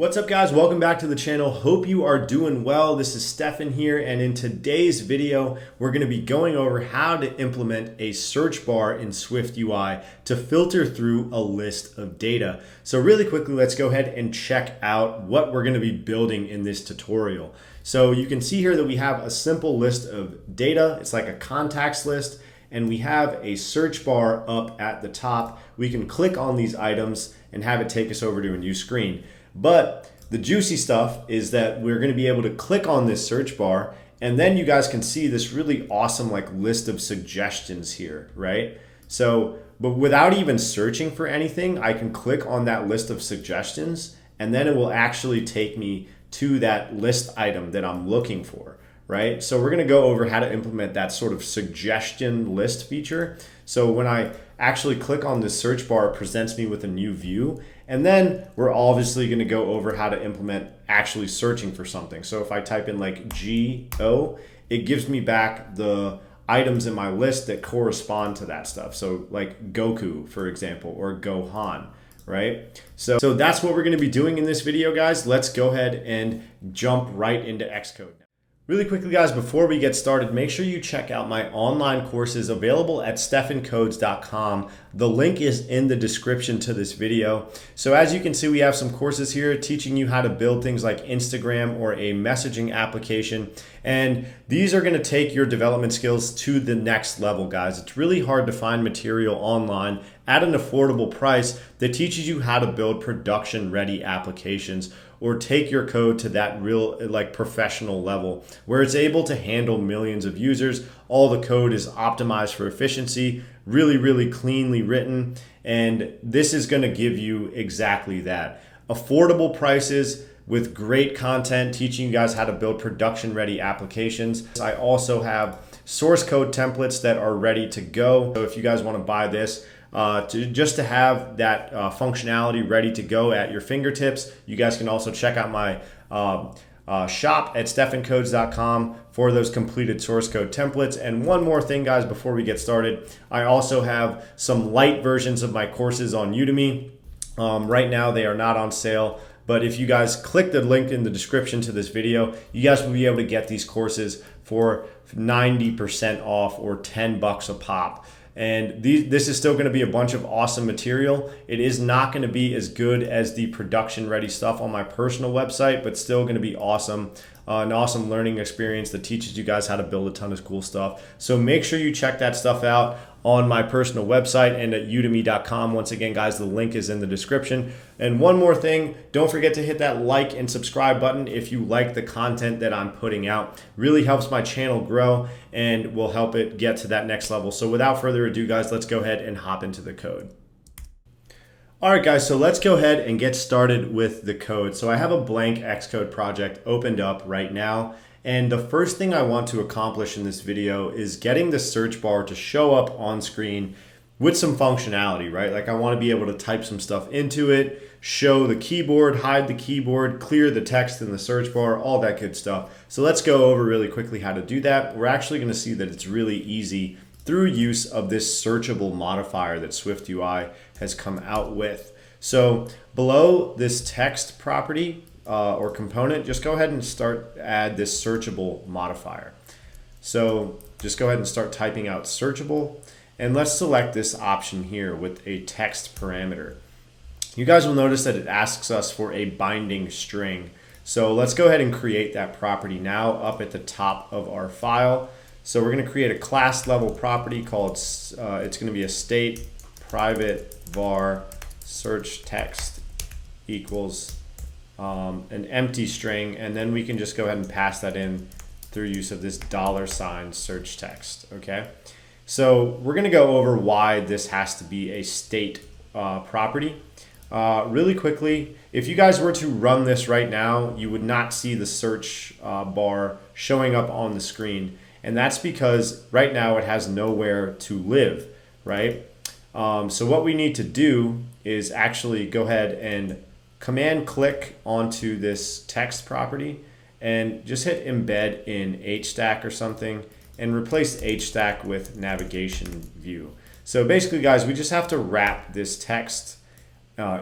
What's up guys, welcome back to the channel. Hope you are doing well. This is Stefan here, and in today's video, we're gonna be going over how to implement a search bar in SwiftUI to filter through a list of data. So really quickly, let's go ahead and check out what we're gonna be building in this tutorial. So you can see here that we have a simple list of data. It's like a contacts list, and we have a search bar up at the top. We can click on these items and have it take us over to a new screen. But the juicy stuff is that we're going to be able to click on this search bar, and then you guys can see this really awesome list of suggestions here, right? So, but without even searching for anything, I can click on that list of suggestions, and then it will actually take me to that list item that I'm looking for, right? So we're going to go over how to implement that sort of suggestion list feature. So when I actually click on this search bar, it presents me with a new view. And then we're obviously going to go over how to implement actually searching for something. So if I type in like GO, it gives me back the items in my list that correspond to that stuff. So like Goku, for example, or Gohan, right? So that's what we're going to be doing in this video, guys. Let's go ahead and jump right into Xcode. Really quickly, guys, before we get started, make sure you check out my online courses available at stefancodes.com. The link is in the description to this video. So as you can see, we have some courses here teaching you how to build things like Instagram or a messaging application. And these are going to take your development skills to the next level, guys. It's really hard to find material online at an affordable price that teaches you how to build production-ready applications or take your code to that real professional level where it's able to handle millions of users. All the code is optimized for efficiency, really cleanly written, and this is going to give you exactly that. Affordable prices with great content teaching you guys how to build production-ready applications. I also have source code templates that are ready to go. So if you guys want to buy this, just to have that functionality ready to go at your fingertips, you guys can also check out my shop at stefancodes.com for those completed source code templates. And one more thing, guys, before we get started, I also have some light versions of my courses on Udemy. Right now, they are not on sale. But if you guys click the link in the description to this video, you guys will be able to get these courses for 90% off or $10 a pop. And this is still going to be a bunch of awesome material. It is not going to be as good as the production ready stuff on my personal website, but still going to be awesome. An awesome learning experience that teaches you guys how to build a ton of cool stuff. So make sure you check that stuff out on my personal website and at udemy.com. Once again, guys, the link is in the description. And one more thing, don't forget to hit that like and subscribe button if you like the content that I'm putting out. Really helps my channel grow and will help it get to that next level. So without further ado, guys, let's go ahead and hop into the code. All right, guys, so let's go ahead and get started with the code. So I have a blank Xcode project opened up right now. And the first thing I want to accomplish in this video is getting the search bar to show up on screen with some functionality, right? Like I want to be able to type some stuff into it, show the keyboard, hide the keyboard, clear the text in the search bar, all that good stuff. So let's go over really quickly how to do that. We're actually going to see that it's really easy through use of this searchable modifier that SwiftUI has come out with. So below this text property or component, just go ahead and add this searchable modifier. So just go ahead and start typing out searchable, and let's select this option here with a text parameter. You guys will notice that it asks us for a binding string. So let's go ahead and create that property now up at the top of our file. So we're going to create a class level property called, it's going to be a state private var search text equals an empty string, and then we can just go ahead and pass that in through use of this $ search text, okay? So we're going to go over why this has to be a state property. Really quickly, if you guys were to run this right now, you would not see the search bar showing up on the screen. And that's because right now it has nowhere to live, right? So what we need to do is actually go ahead and command click onto this text property and just hit embed in HStack or something and replace HStack with navigation view. So basically, guys, we just have to wrap this text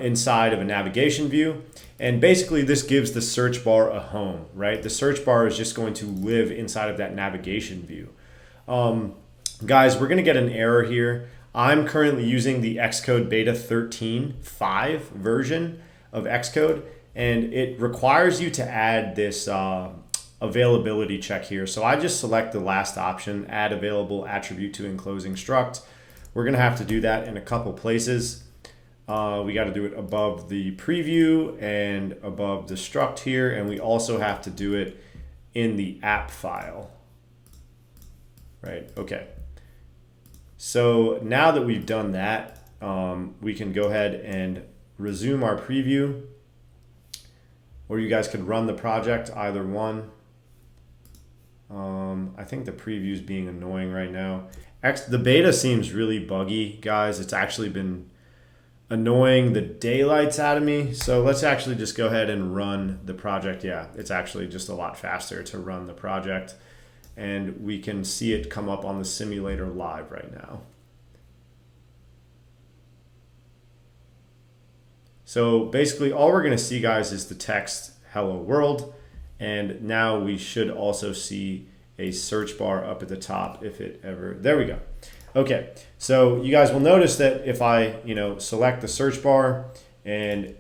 inside of a navigation view. And basically this gives the search bar a home, right? The search bar is just going to live inside of that navigation view. Guys, we're gonna get an error here. I'm currently using the Xcode beta 13.5 version of Xcode, and it requires you to add this availability check here. So I just select the last option, add available attribute to enclosing struct. We're gonna have to do that in a couple places. We got to do it above the preview and above the struct here, and we also have to do it in the app file. Right, okay. So now that we've done that, we can go ahead and resume our preview, or you guys could run the project, either one. I think the preview is being annoying right now. The beta seems really buggy, guys. It's actually been annoying the daylights out of me. So let's actually just go ahead and run the project. Yeah, it's actually just a lot faster to run the project. And we can see it come up on the simulator live right now. So basically all we're gonna see, guys, is the text hello world. And now we should also see a search bar up at the top if it ever, there we go. Okay, so you guys will notice that if I, select the search bar and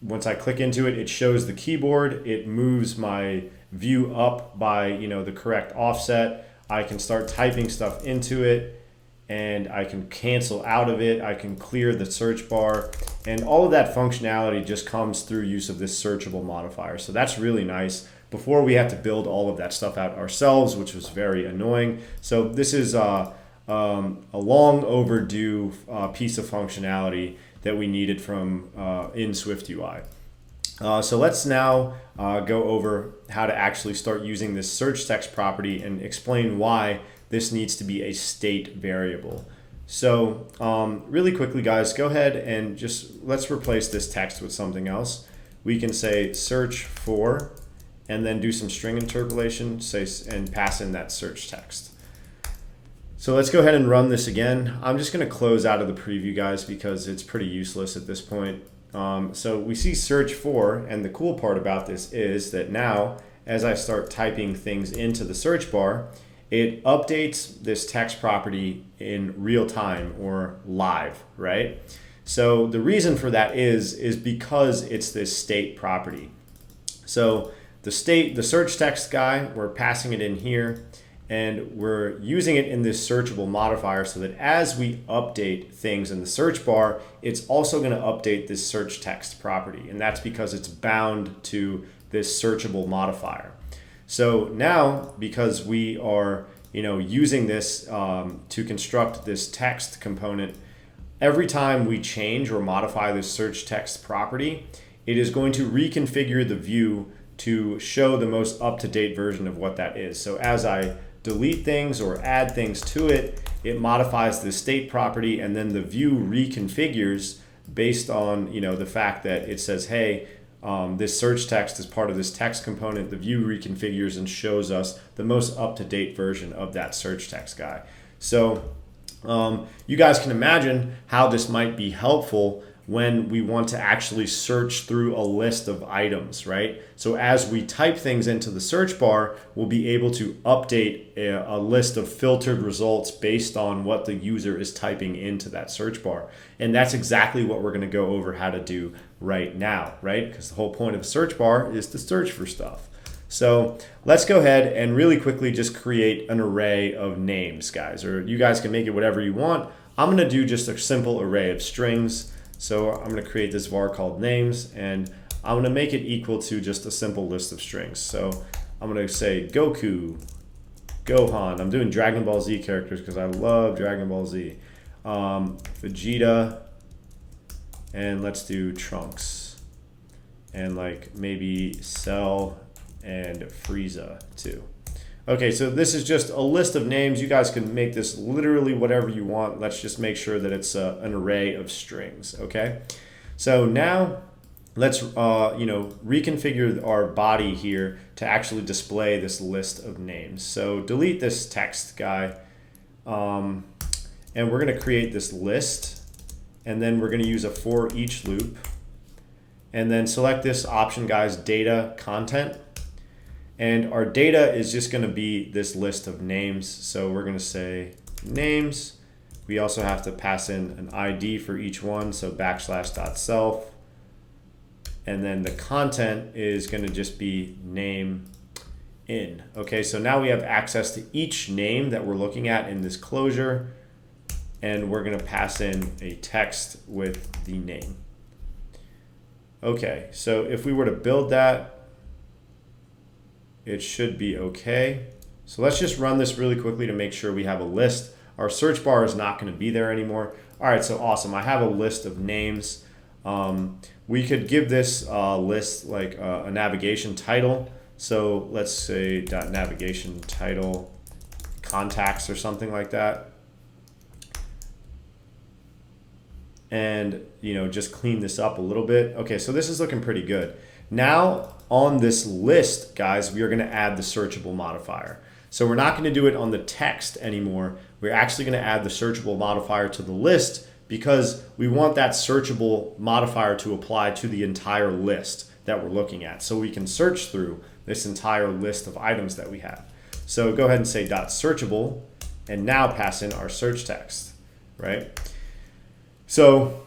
once I click into it, it shows the keyboard. It moves my view up by, the correct offset. I can start typing stuff into it and I can cancel out of it. I can clear the search bar, and all of that functionality just comes through use of this searchable modifier. So that's really nice. Before we had to build all of that stuff out ourselves, which was very annoying. So this is a long overdue piece of functionality that we needed from in SwiftUI. So let's now go over how to actually start using this search text property and explain why this needs to be a state variable. So really quickly, guys, go ahead and let's replace this text with something else. We can say search for, and then do some string interpolation, and pass in that search text. So let's go ahead and run this again. I'm just gonna close out of the preview, guys, because it's pretty useless at this point. So we see search for, and the cool part about this is that now, as I start typing things into the search bar, it updates this text property in real time or live, right? So the reason for that is because it's this state property. So the search text guy, we're passing it in here, and we're using it in this searchable modifier so that as we update things in the search bar, it's also going to update this search text property. And that's because it's bound to this searchable modifier. So now, because we are using this to construct this text component, every time we change or modify this search text property, it is going to reconfigure the view to show the most up-to-date version of what that is. So as I delete things or add things to it, it modifies the state property, and then the view reconfigures based on the fact that it says, hey, this search text is part of this text component. The view reconfigures and shows us the most up-to-date version of that search text guy. So you guys can imagine how this might be helpful when we want to actually search through a list of items, right? So as we type things into the search bar, we'll be able to update a list of filtered results based on what the user is typing into that search bar. And that's exactly what we're going to go over how to do right now, right? Because the whole point of a search bar is to search for stuff. So let's go ahead and really quickly just create an array of names, guys, or you guys can make it whatever you want. I'm going to do just a simple array of strings. So I'm going to create this var called names, and I'm going to make it equal to just a simple list of strings. So I'm going to say Goku, Gohan. I'm doing Dragon Ball Z characters because I love Dragon Ball Z. Vegeta, and let's do Trunks, and like maybe Cell and Frieza too. Okay, so this is just a list of names. You guys can make this literally whatever you want. Let's just make sure that it's an array of strings, okay? So now let's reconfigure our body here to actually display this list of names. So delete this text guy, and we're gonna create this list, and then we're going to use a for each loop, and then select this option, guys, data content. And our data is just going to be this list of names. So we're going to say names. We also have to pass in an ID for each one. So \self. And then the content is going to just be name in. Okay, so now we have access to each name that we're looking at in this closure. And we're going to pass in a text with the name. Okay, so if we were to build that, it should be okay. So let's just run this really quickly to make sure we have a list. Our search bar is not going to be there anymore. All right, so awesome. I have a list of names. We could give this list like a navigation title. So let's say .navigation title contacts or something like that. And just clean this up a little bit. Okay, so this is looking pretty good. Now on this list, guys, we are going to add the searchable modifier. So we're not going to do it on the text anymore. We're actually going to add the searchable modifier to the list because we want that searchable modifier to apply to the entire list that we're looking at. So we can search through this entire list of items that we have. So go ahead and say .searchable and now pass in our search text, right? So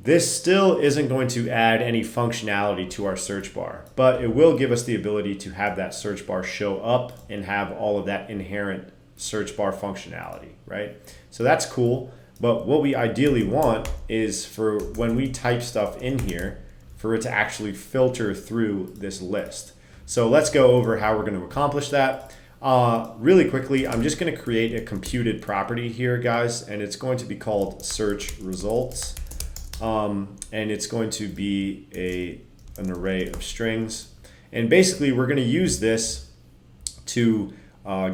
this still isn't going to add any functionality to our search bar, but it will give us the ability to have that search bar show up and have all of that inherent search bar functionality, right? So that's cool, but what we ideally want is for when we type stuff in here, for it to actually filter through this list. So let's go over how we're going to accomplish that. Really quickly, I'm just going to create a computed property here, guys, and it's going to be called search results. And it's going to be an array of strings. And basically, we're going to use this to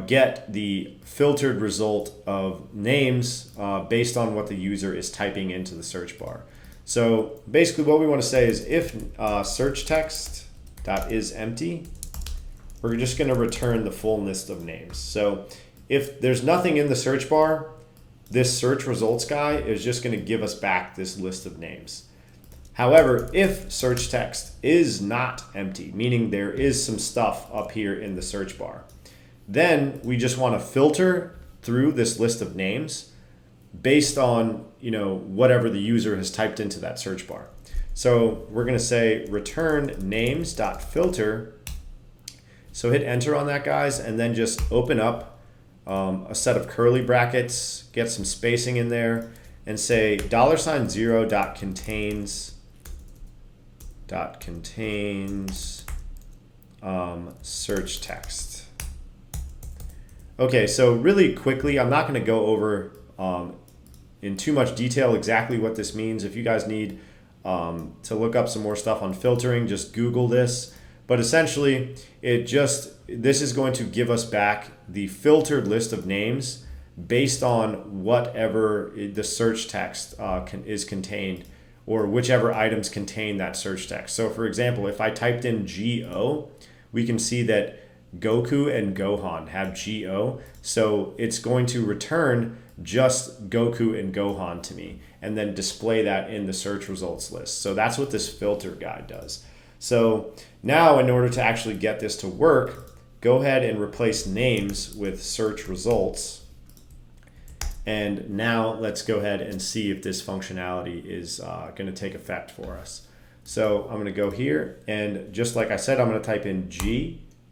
get the filtered result of names based on what the user is typing into the search bar. So basically, what we want to say is if search text is empty, we're just going to return the full list of names. So if there's nothing in the search bar, this search results guy is just going to give us back this list of names. However, if search text is not empty, meaning there is some stuff up here in the search bar, then we just want to filter through this list of names based on whatever the user has typed into that search bar. So we're going to say return names.filter. So hit enter on that, guys, and then just open up a set of curly brackets, get some spacing in there, and say $0.contains search text. Okay, so really quickly, I'm not going to go over in too much detail exactly what this means. If you guys need to look up some more stuff on filtering, just Google this. But essentially, this is going to give us back the filtered list of names based on whatever the search text is contained, or whichever items contain that search text. So for example, if I typed in Go, we can see that Goku and Gohan have Go. So it's going to return just Goku and Gohan to me and then display that in the search results list. So that's what this filter guide does. So now in order to actually get this to work, go ahead and replace names with search results. And now let's go ahead and see if this functionality is going to take effect for us. So I'm going to go here, and just like I said, I'm going to type in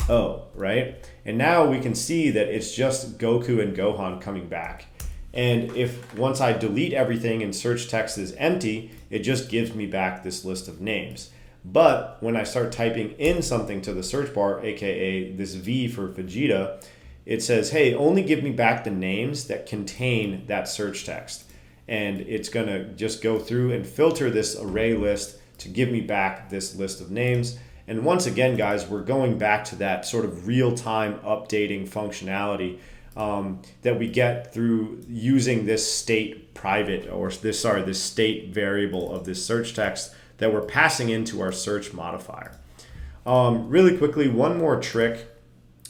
Go, right? And now we can see that it's just Goku and Gohan coming back. And if once I delete everything and search text is empty, it just gives me back this list of names. But when I start typing in something to the search bar, aka this V for Vegeta, it says, hey, only give me back the names that contain that search text. And it's going to just go through and filter this array list to give me back this list of names. And once again, guys, we're going back to that sort of real-time updating functionality that we get through using this state private, or this state variable of this search text that we're passing into our search modifier. Really quickly, one more trick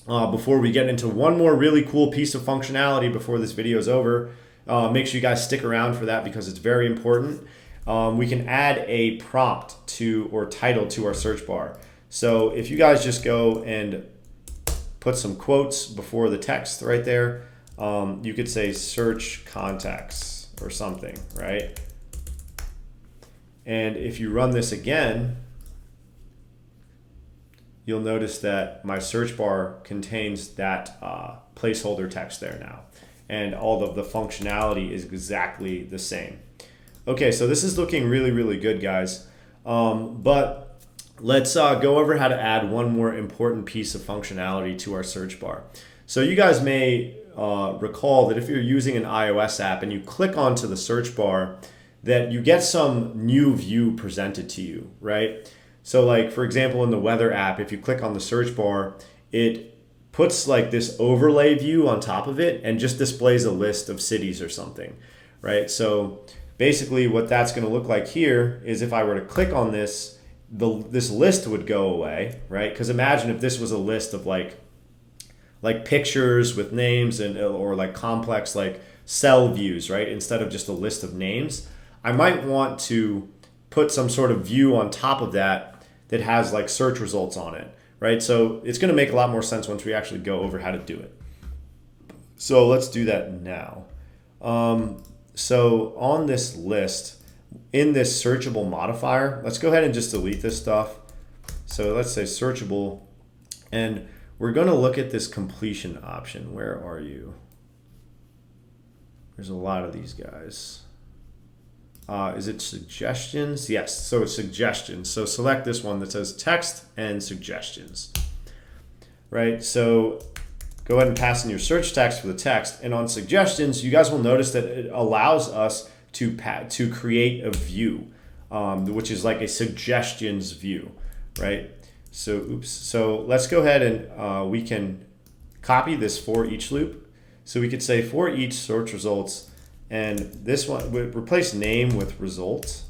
before we get into one more really cool piece of functionality before this video is over. Make sure you guys stick around for that because it's very important. We can add a prompt to or title to our search bar. So if you guys just go and put some quotes before the text right there, you could say search contacts or something, right? And if you run this again, you'll notice that my search bar contains that placeholder text there now. And all of the functionality is exactly the same. Okay, so this is looking really, really good, guys. But let's go over how to add one more important piece of functionality to our search bar. So you guys may recall that if you're using an iOS app and you click onto the search bar, that you get some new view presented to you, right? So like, for example, in the weather app, if you click on the search bar, it puts like this overlay view on top of it and just displays a list of cities or something, right? So basically what that's going to look like here is if I were to click on this, this list would go away, right? Because imagine if this was a list of like pictures with names and or like complex like cell views, right? Instead of just a list of names, I might want to put some sort of view on top of that that has like search results on it, right? So it's going to make a lot more sense once we actually go over how to do it. So let's do that now. So on this list, in this searchable modifier, let's go ahead and just delete this stuff. So let's say searchable, and we're going to look at this completion option. Where are you? There's a lot of these guys. Is it suggestions? Yes, so it's suggestions. So select this one that says text and suggestions, right? So go ahead and pass in your search text for the text. And on suggestions, you guys will notice that it allows us to create a view, which is like a suggestions view, right? So, oops. So let's go ahead and we can copy this for each loop. So we could say for each search results, and this one, we replace name with results.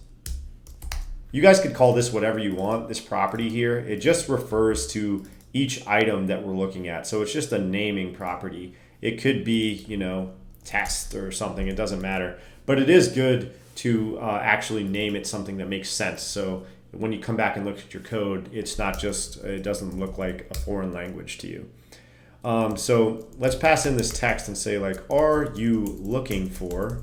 You guys could call this whatever you want, this property here. It just refers to each item that we're looking at. So it's just a naming property. It could be, you know, test or something, it doesn't matter. But it is good to actually name it something that makes sense. So when you come back and look at your code, it's not just, it doesn't look like a foreign language to you. So let's pass in this text and say like, are you looking for,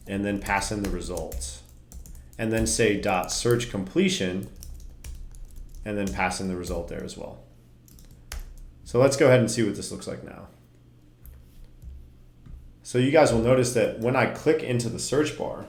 and then pass in the results, and then say dot search completion, and then pass in the result there as well. So let's go ahead and see what this looks like now. So you guys will notice that when I click into the search bar,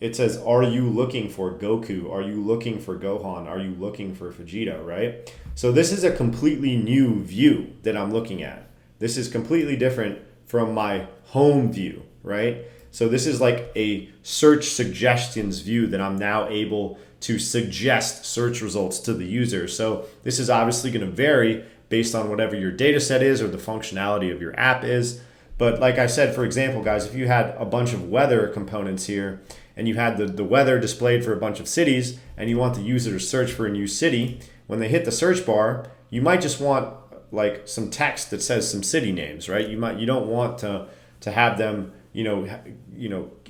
it says, are you looking for Goku? Are you looking for Gohan? Are you looking for Vegeta, right? So this is a completely new view that I'm looking at. This is completely different from my home view, right? So this is like a search suggestions view that I'm now able to suggest search results to the user. So this is obviously going to vary based on whatever your data set is or the functionality of your app is. But like I said, for example, guys, if you had a bunch of weather components here and you had the weather displayed for a bunch of cities and you want the user to search for a new city, when they hit the search bar, you might just want like some text that says some city names, right? You don't want to have them,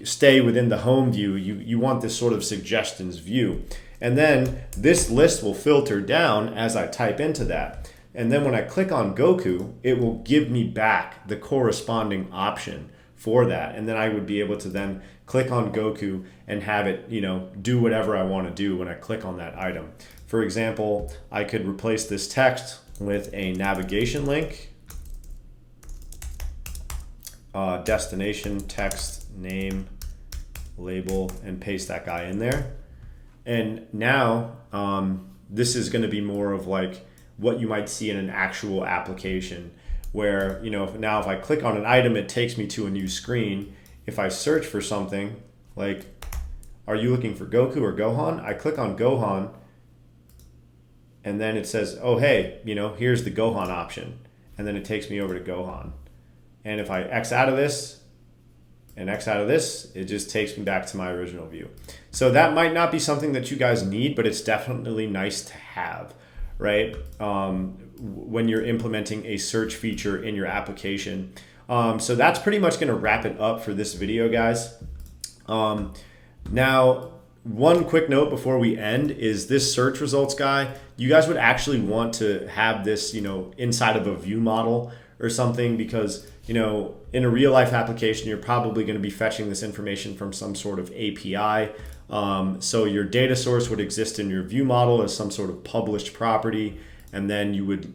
stay within the home view. You want this sort of suggestions view. And then this list will filter down as I type into that. And then when I click on Goku, it will give me back the corresponding option for that. And then I would be able to then click on Goku and have it, do whatever I want to do when I click on that item. For example, I could replace this text with a navigation link, destination, text, name, label, and paste that guy in there. And now this is going to be more of like what you might see in an actual application where, now if I click on an item, it takes me to a new screen. If I search for something like, are you looking for Goku or Gohan? I click on Gohan and then it says, oh, hey, here's the Gohan option. And then it takes me over to Gohan. And if I X out of this and X out of this, it just takes me back to my original view. So that might not be something that you guys need, but it's definitely nice to have, right? when you're implementing a search feature in your application. So that's pretty much going to wrap it up for this video, guys. Now, one quick note before we end is this search results guy, you guys would actually want to have this, inside of a view model or something, because, in a real life application, you're probably going to be fetching this information from some sort of API. So your data source would exist in your view model as some sort of published property, and then you would,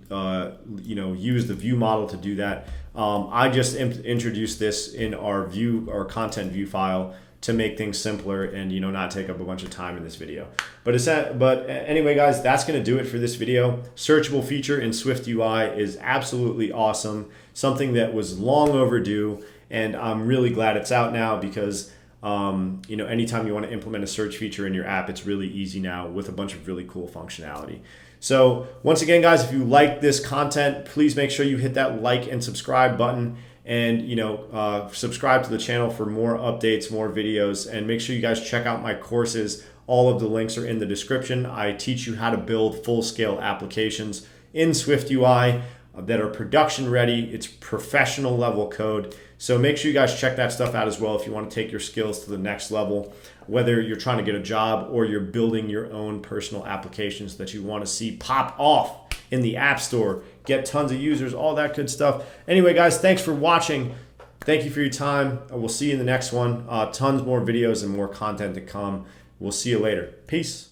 use the view model to do that. I just introduced this in our content view file to make things simpler and not take up a bunch of time in this video. But anyway, guys, that's going to do it for this video. Searchable feature in SwiftUI is absolutely awesome, something that was long overdue, and I'm really glad it's out now because anytime you want to implement a search feature in your app, it's really easy now with a bunch of really cool functionality. So once again, guys, if you like this content, please make sure you hit that like and subscribe button, and subscribe to the channel for more updates, more videos, and make sure you guys check out my courses. All of the links are in the description. I teach you how to build full-scale applications in SwiftUI that are production ready. It's professional level code. So make sure you guys check that stuff out as well if you want to take your skills to the next level, whether you're trying to get a job or you're building your own personal applications that you want to see pop off in the App Store, get tons of users, all that good stuff. Anyway, guys, thanks for watching. Thank you for your time. We'll see you in the next one. Tons more videos and more content to come. We'll see you later. Peace.